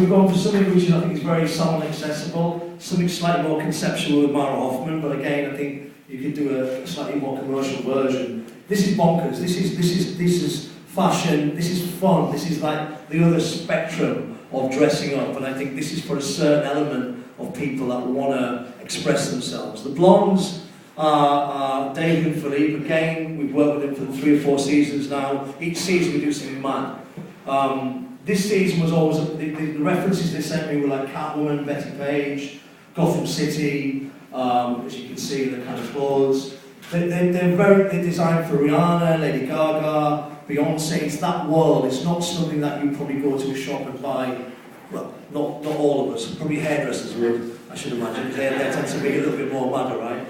we've gone for something which I think is very subtle and accessible, something slightly more conceptual with Mara Hoffman, but again, I think you could do a slightly more commercial version. This is bonkers. This is fashion. This is fun. This is like the other spectrum of dressing up, and I think this is for a certain element of people that want to express themselves. The blondes are David and Philippe. Again, we've worked with them for 3 or 4 seasons now. Each season we do something mad. This season was always, the references they sent me were like Catwoman, Betty Page, Gotham City, as you can see in the kind of clothes. They're designed for Rihanna, Lady Gaga, Beyonce. It's that world. It's not something that you probably go to a shop and buy. Well, not all of us. Probably hairdressers would, I should imagine. They tend to be a little bit more madder, right?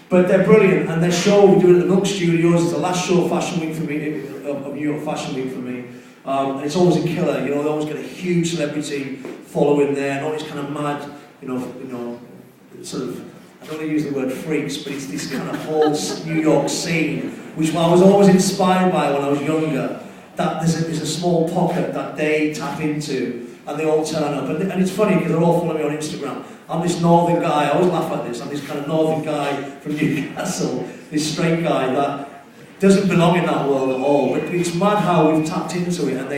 But they're brilliant, and their show we do it at the Nook Studios. It's the last show of Fashion Week for me, of New York Fashion Week for me. And it's always a killer. You know, they always get a huge celebrity following there, and all these kind of mad, you know, sort of. I don't want to use the word freaks, but it's this kind of whole New York scene, which I was always inspired by when I was younger. That there's a small pocket that they tap into, and they all turn up. And it's funny because they're all following me on Instagram. I'm this northern guy, I always laugh at this, I'm this kind of northern guy from Newcastle, this straight guy that doesn't belong in that world at all. But it's mad how we've tapped into it, and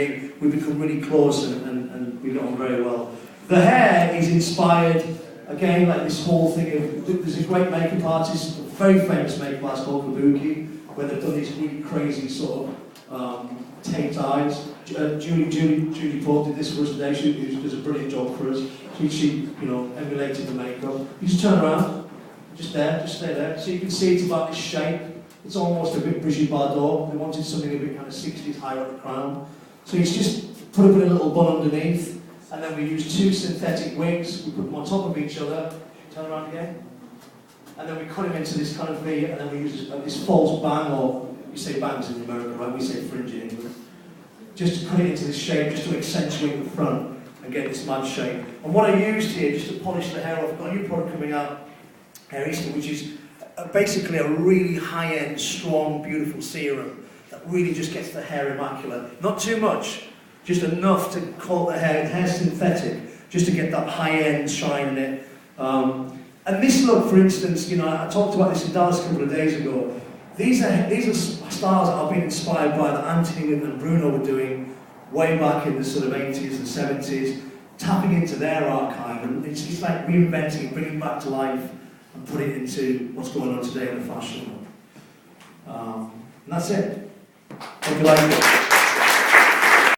we've become really close, and we got on very well. The hair is inspired, again, like this whole thing of, there's a great makeup artist, a very famous makeup artist called Kabuki, where they've done these really crazy sort of taped eyes. Julie Paul did this for us today. She does a brilliant job for us. She emulated the makeup. You just turn around, just stay there. So you can see it's about this shape. It's almost a bit Brigitte Bardot. They wanted something a bit kind of 60s higher at the crown. So you just put a little bun underneath, and then we use 2 synthetic wigs. We put them on top of each other. Turn around again. And then we cut them into this kind of V, and then we use this false bang, or you say bangs in America, right? We say fringe in England. Just to cut it into this shape, just to accentuate the front and get this mad shape. And what I used here, just to polish the hair off, I've got a new product coming out, Hair Easter, which is basically a really high-end, strong, beautiful serum that really just gets the hair immaculate. Not too much, just enough to coat the hair synthetic, just to get that high-end shine in it. And this look, for instance, I talked about this in Dallas a couple of days ago. These are styles that I've been inspired by, that Anthony and Bruno were doing way back in the sort of 80s and 70s, tapping into their archive, and it's like reinventing it, bringing it back to life, and putting it into what's going on today in the fashion world. And that's it. Hope you like it.